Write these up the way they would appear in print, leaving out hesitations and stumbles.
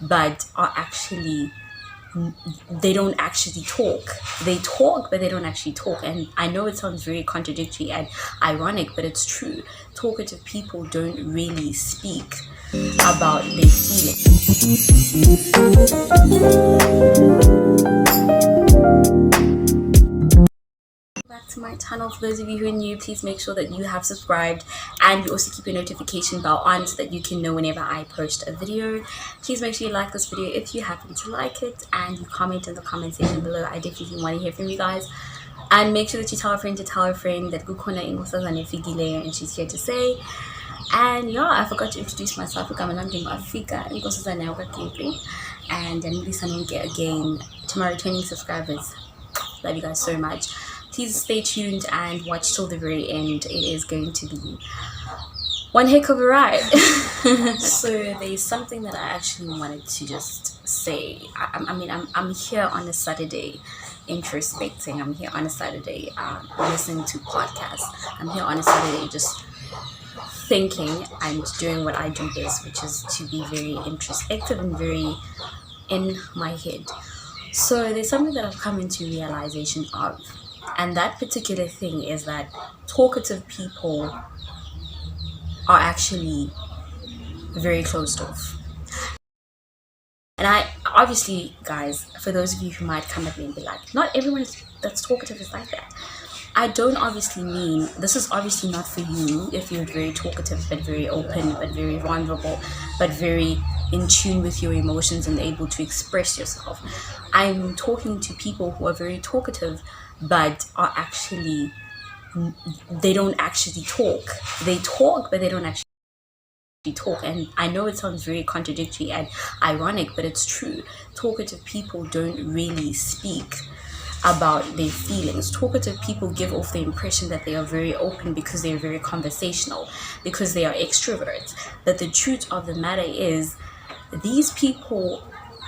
but are actually, they don't actually talk. They talk, but they don't actually talk. And I know it sounds very contradictory and ironic, but it's true. Talkative people don't really speak about their feelings. Back to my channel. For those of you who are new, please make sure that you have subscribed and you also keep your notification bell on so that you can know whenever I post a video. Please make sure you like this video if you happen to like it, and you comment in the comment section below. I definitely want to hear from you guys. And make sure that you tell a friend to tell a friend that kukhona inkosazana and she's here to say. And yeah, I forgot to introduce myself. Mkhahlelaafika, inkosazana gameplay, and again to my returning subscribers. Love you guys so much. Please stay tuned and watch till the very end. It is going to be one heck of a ride. So there's something that I actually wanted to just say. I'm here on a Saturday introspecting. I'm here on a Saturday listening to podcasts. I'm here on a Saturday just thinking and doing what I do best, which is to be very introspective and very in my head. So there's something that I've come into realization of, and that particular thing is that talkative people are actually very closed off. And I obviously, guys, for those of you who might come at me and be like, not everyone that's talkative is like that. I don't obviously mean, this is obviously not for you if you're very talkative but very open but very vulnerable but very in tune with your emotions and able to express yourself. I'm talking to people who are very talkative but are actually, they don't actually talk. They talk, but they don't actually talk. And I know it sounds very contradictory and ironic, but it's true. Talkative people don't really speak about their feelings. Talkative people give off the impression that they are very open because they are very conversational, because they are extroverts. But the truth of the matter is, these people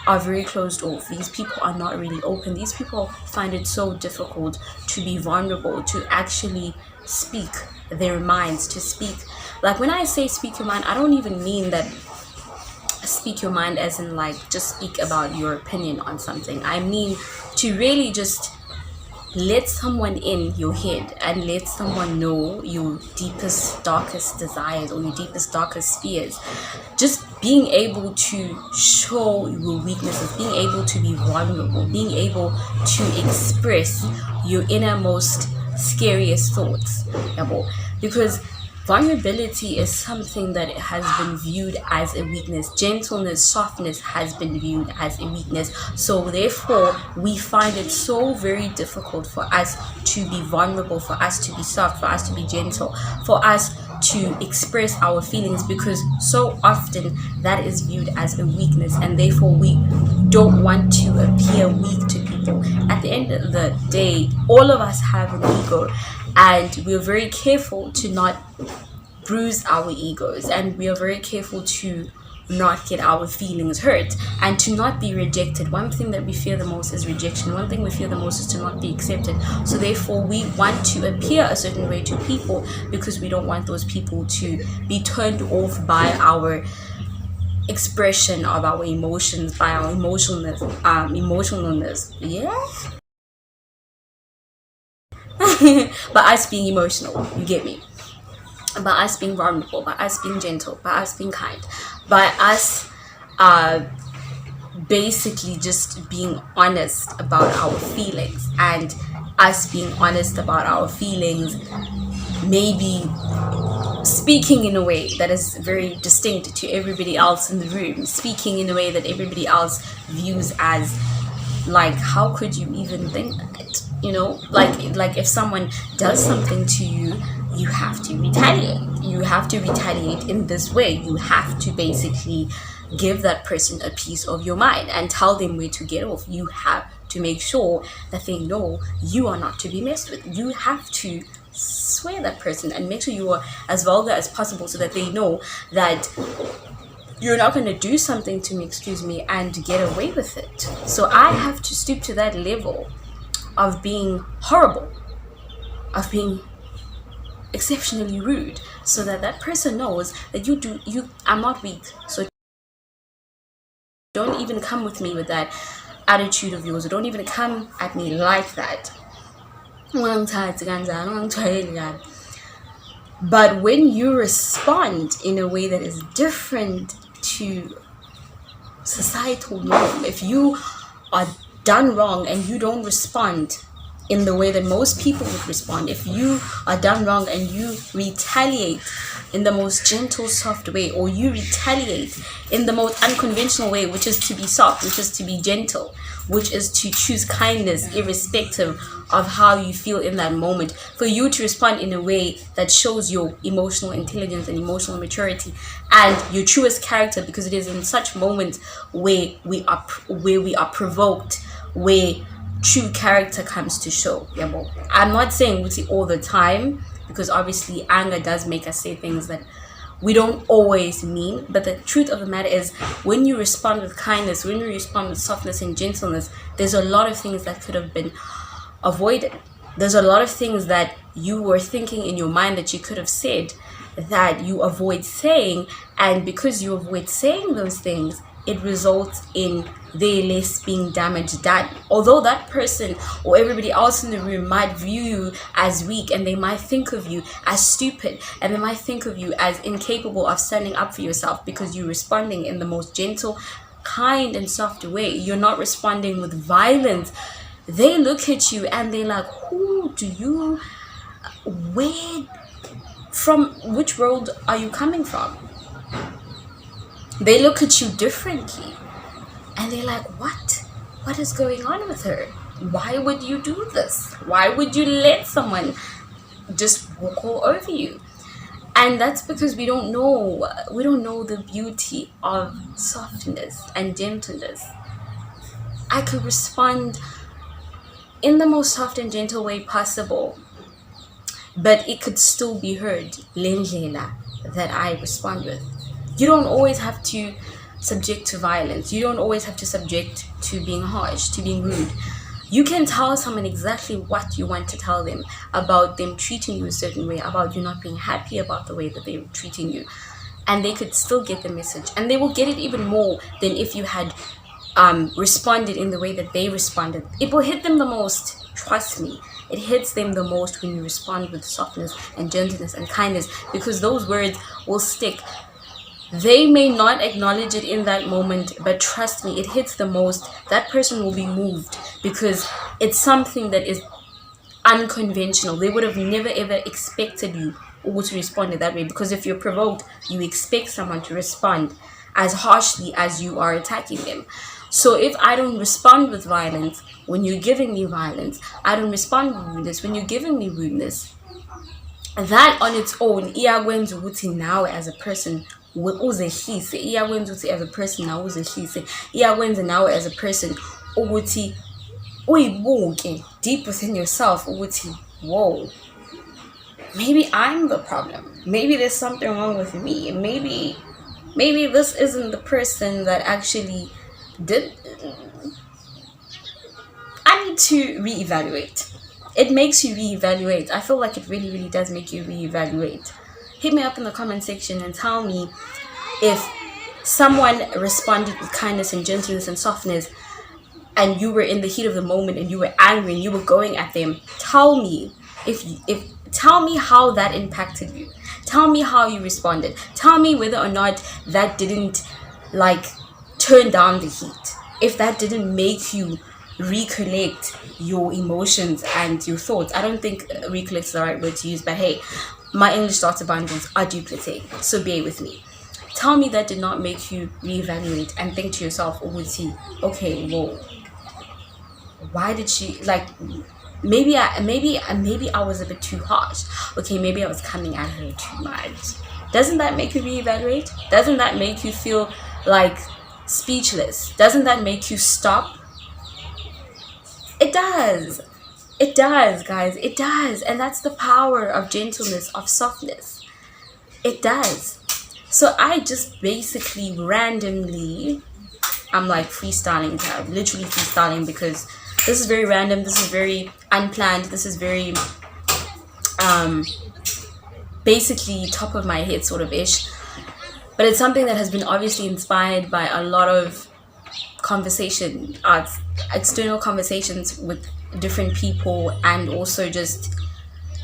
are very closed off. These people are not really open. These people find it so difficult to be vulnerable, to actually speak their minds, to speak. Like when I say speak your mind, I don't even mean that speak your mind as in like just speak about your opinion on something. I mean to really just let someone in your head and let someone know your deepest, darkest desires or your deepest, darkest fears. Just being able to show your weaknesses, being able to be vulnerable, being able to express your innermost, scariest thoughts. Because vulnerability is something that has been viewed as a weakness. Gentleness, softness has been viewed as a weakness. So therefore, we find it so very difficult for us to be vulnerable, for us to be soft, for us to be gentle, for us to express our feelings, because so often that is viewed as a weakness, and therefore we don't want to appear weak to people. At the end of the day, all of us have an ego, and we're very careful to not bruise our egos, and we are very careful to not get our feelings hurt and to not be rejected. One thing that we fear the most is rejection. One thing we fear the most is to not be accepted. So therefore we want to appear a certain way to people because we don't want those people to be turned off by our expression of our emotions, by our emotionalness. Yeah. By us being emotional, you get me? By us being vulnerable, by us being gentle, by us being kind, by us basically just being honest about our feelings, and us being honest about our feelings, maybe speaking in a way that is very distinct to everybody else in the room, speaking in a way that everybody else views as like, how could you even think that? Like if someone does something to you, you have to retaliate. You have to retaliate in this way. You have to basically give that person a piece of your mind and tell them where to get off. You have to make sure that they know you are not to be messed with. You have to swear that person and make sure you are as vulgar as possible so that they know that you're not going to do something to me, and get away with it. So I have to stoop to that level of being horrible, of being exceptionally rude, so that that person knows that I'm not weak. So Don't even come with me with that attitude of yours. Don't even come at me like that. But when you respond in a way that is different to societal norm, if you are done wrong and you don't respond in the way that most people would respond, if you are done wrong and you retaliate in the most gentle, soft way, or you retaliate in the most unconventional way, which is to be soft, which is to be gentle, which is to choose kindness irrespective of how you feel in that moment, for you to respond in a way that shows your emotional intelligence and emotional maturity and your truest character, because it is in such moments where we are provoked, where true character comes to show. I'm not saying Wuti all the time, because obviously anger does make us say things that we don't always mean, but the truth of the matter is, when you respond with kindness, when you respond with softness and gentleness, there's a lot of things that could have been avoided. There's a lot of things that you were thinking in your mind that you could have said that you avoid saying, and because you avoid saying those things, it results in their less being damaged. That although that person or everybody else in the room might view you as weak, and they might think of you as stupid, and they might think of you as incapable of standing up for yourself because you're responding in the most gentle, kind and soft way, you're not responding with violence, they look at you and they're like, from which world are you coming from? They look at you differently and they're like, what is going on with her? Why would you do this? Why would you let someone just walk all over you? And that's because we don't know the beauty of softness and gentleness. I could respond in the most soft and gentle way possible, but it could still be heard, lendlela, that I respond with. You don't always have to subject to violence. You don't always have to subject to being harsh, to being rude. You can tell someone exactly what you want to tell them about them treating you a certain way, about you not being happy about the way that they're treating you, and they could still get the message, and they will get it even more than if you had responded in the way that they responded. It will hit them the most. Trust me, it hits them the most when you respond with softness and gentleness and kindness, because those words will stick. They may not acknowledge it in that moment, but trust me, it hits the most. That person will be moved because it's something that is unconventional. They would have never ever expected you to respond in that way, because if you're provoked, you expect someone to respond as harshly as you are attacking them. So if I don't respond with violence when you're giving me violence, I don't respond with rudeness when you're giving me rudeness, that on its own iyakwenza ukuthi nawe as a person uzehlise, iyakwenza ukuthi as a person nawe uzehlise, iyakwenza nawe as a person ukuthi uyibuke deep within yourself ukuthi, whoa, maybe I'm the problem, maybe there's something wrong with me, maybe this isn't the person that actually did. I need to reevaluate. It makes you reevaluate. I feel like it really, really does make you reevaluate. Hit me up in the comment section and tell me if someone responded with kindness and gentleness and softness, and you were in the heat of the moment and you were angry and you were going at them. Tell me tell me how that impacted you. Tell me how you responded. Tell me whether or not that didn't turn down the heat. If that didn't make you recollect your emotions and your thoughts. I don't think recollect is the right word to use, but hey, my English starter bundles are duplicating, so bear with me. Tell me that did not make you reevaluate and think to yourself, okay, whoa, why did she maybe I was a bit too harsh. Okay, maybe I was coming at her too much. Doesn't that make you reevaluate? Doesn't that make you feel speechless? Doesn't that make you stop? It does, guys, it does. And that's the power of gentleness, of softness. It does. So I just basically randomly, I'm freestyling, literally freestyling, because this is very random, this is very unplanned, this is very basically top of my head sort of ish, but it's something that has been obviously inspired by a lot of conversation, external conversations with different people, and also just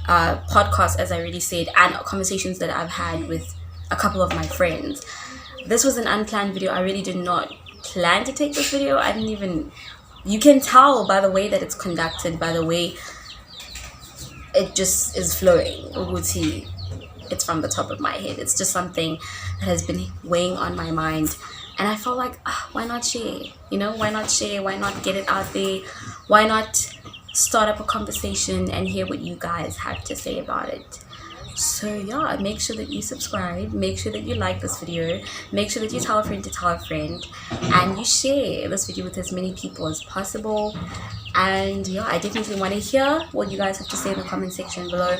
podcasts, as I already said, and conversations that I've had with a couple of my friends. This was an unplanned video. I really did not plan to take this video. I didn't even, you can tell by the way that it's conducted, by the way it just is flowing. Uguti, it's from the top of my head. It's just something that has been weighing on my mind. And I felt like, why not share? You know, why not share? Why not get it out there? Why not start up a conversation and hear what you guys have to say about it? So yeah, make sure that you subscribe, make sure that you like this video, make sure that you tell a friend to tell a friend, and you share this video with as many people as possible. And yeah, I definitely want to hear what you guys have to say in the comment section below.